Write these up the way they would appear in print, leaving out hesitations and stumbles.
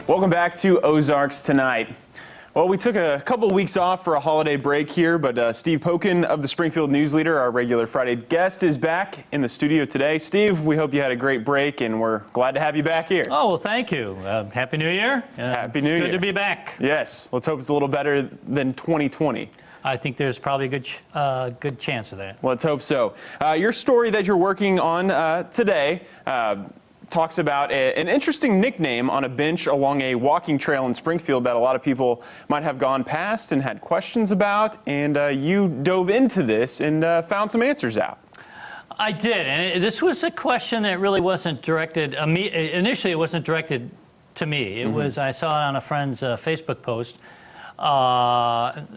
Welcome back to Ozarks tonight. Well, we took a couple weeks off for a holiday break here, but Steve Pokin of the Springfield News Leader, our regular Friday guest, is back in the studio today. Steve, we hope you had a great break, and we're glad to have you back here. Oh, well, thank you. Happy New Year. Happy New Year. Good to be back. Yes. Let's hope it's a little better than 2020. I think there's probably a good chance of that. Let's hope so. Your story that you're working on today talks about an interesting nickname on a bench along a walking trail in Springfield that a lot of people might have gone past and had questions about, and you dove into this and found some answers out. I did, and this was a question that really wasn't directed, initially it wasn't directed to me. It was, I saw it on a friend's Facebook post,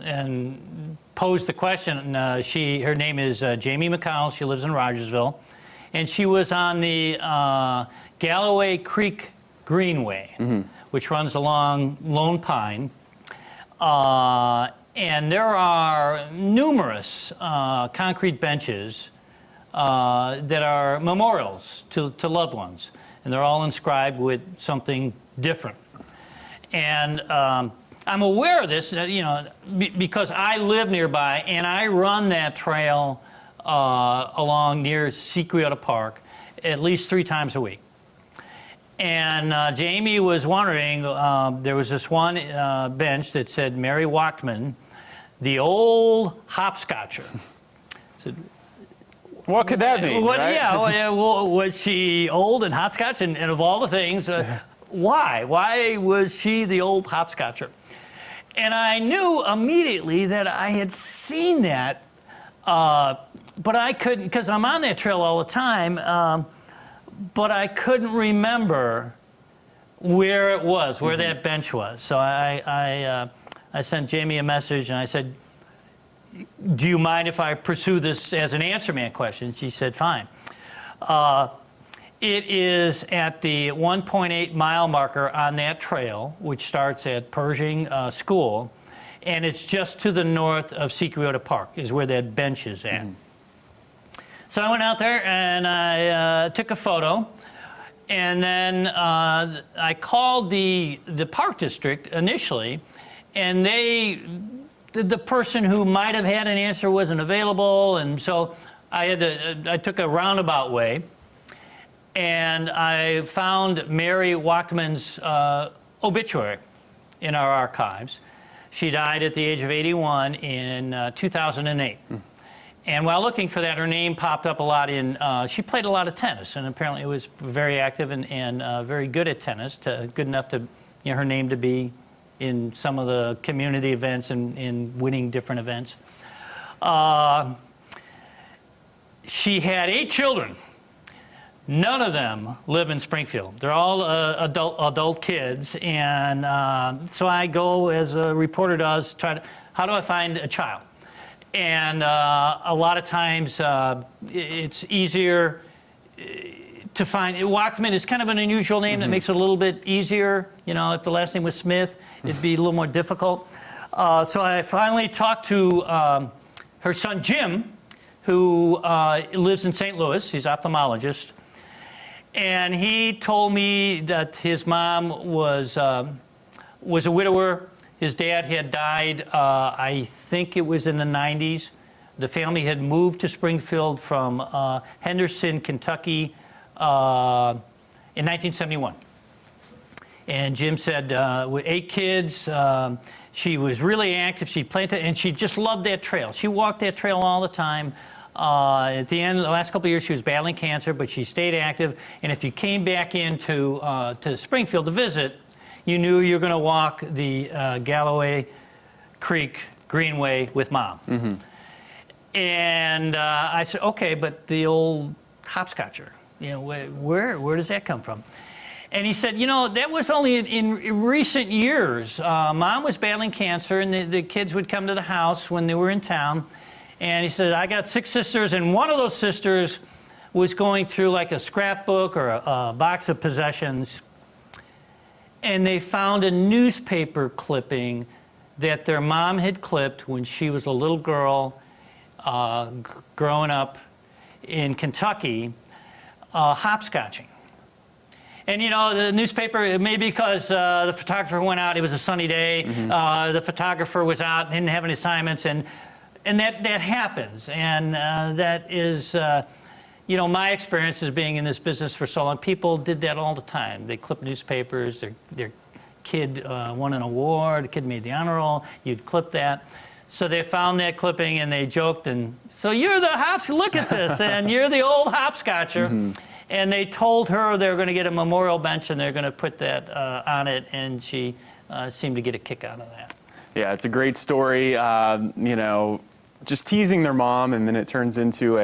and posed the question. Her name is Jamie McConnell. She lives in Rogersville, and she was on the Galloway Creek Greenway, which runs along Lone Pine. And there are numerous concrete benches that are memorials to loved ones. And they're all inscribed with something different. And I'm aware of this, because I live nearby and I run that trail along near Secretariat Park at least 3 times a week. And Jamie was wondering, there was this one bench that said Mary Wachtman, the old hopscotcher. So, what could that mean? Right? Yeah, was she old and hopscotch? And of all the things, why? Why was she the old hopscotcher? And I knew immediately that I had seen that, but I couldn't, because I'm on that trail all the time. But I couldn't remember where it was, where that bench was. So I sent Jamie a message and I said, do you mind if I pursue this as an answer man question? She said, fine. It is at the 1.8 mile marker on that trail, which starts at Pershing School, and it's just to the north of Secretariat Park is where that bench is at. So I went out there and I took a photo, and then I called the park district initially, and the person who might have had an answer wasn't available, and so I took a roundabout way, and I found Mary Wachtman's obituary in our archives. She died at the age of 81 in 2008. And while looking for that, her name popped up a lot in, she played a lot of tennis, and apparently was very active and very good at tennis, good enough to, her name to be in some of the community events and in winning different events. She had 8 children. None of them live in Springfield. They're all adult kids, and so I go, as a reporter does, how do I find a child? And a lot of times it's easier to find. Wachtman is kind of an unusual name that makes it a little bit easier. If the last name was Smith, it'd be a little more difficult. So I finally talked to her son Jim, who lives in St. Louis. He's an ophthalmologist. And he told me that his mom was a widower. His dad had died, I think it was in the 90s. The family had moved to Springfield from Henderson, Kentucky in 1971. And Jim said, with 8 kids, she was really active. She planted, and she just loved that trail. She walked that trail all the time. At the end of the last couple of years, she was battling cancer, but she stayed active. And if you came back into to Springfield to visit, you knew you were going to walk the Galloway Creek Greenway with Mom. And I said, okay, but the old hopscotcher, where does that come from? And he said, that was only in recent years. Mom was battling cancer, and the kids would come to the house when they were in town. And he said, I got 6 sisters, and one of those sisters was going through like a scrapbook or a box of possessions, and they found a newspaper clipping that their mom had clipped when she was a little girl growing up in Kentucky, hopscotching. And the newspaper, maybe because the photographer went out, it was a sunny day, the photographer was out, didn't have any assignments, and that happens. And that is, my experience is being in this business for so long. People did that all the time. They clipped newspapers, their kid won an award, the kid made the honor roll, you'd clip that. So they found that clipping and they joked, and so you're the hops, look at this, and you're the old hopscotcher. And they told her they were going to get a memorial bench and they're going to put that on it, and she seemed to get a kick out of that. Yeah, it's a great story. Just teasing their mom, and then it turns into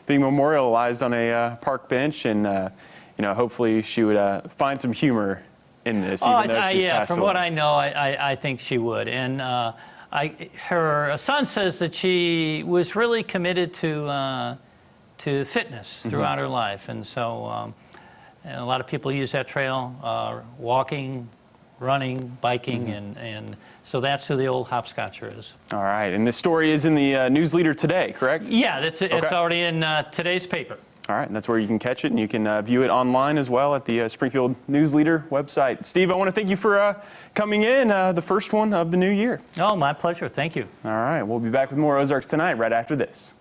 being memorialized on a park bench, and hopefully she would find some humor in this, even though she's passed from away. what I know, I think she would. And her son says that she was really committed to fitness throughout her life, and so and a lot of people use that trail, walking, running, biking, and so that's who the old hopscotcher is. All right, and this story is in the News Leader today, correct? Yeah, it's already in today's paper. All right, and that's where you can catch it, and you can view it online as well at the Springfield News Leader website. Steve, I want to thank you for coming in, the first one of the new year. Oh, my pleasure. Thank you. All right, we'll be back with more Ozarks Tonight right after this.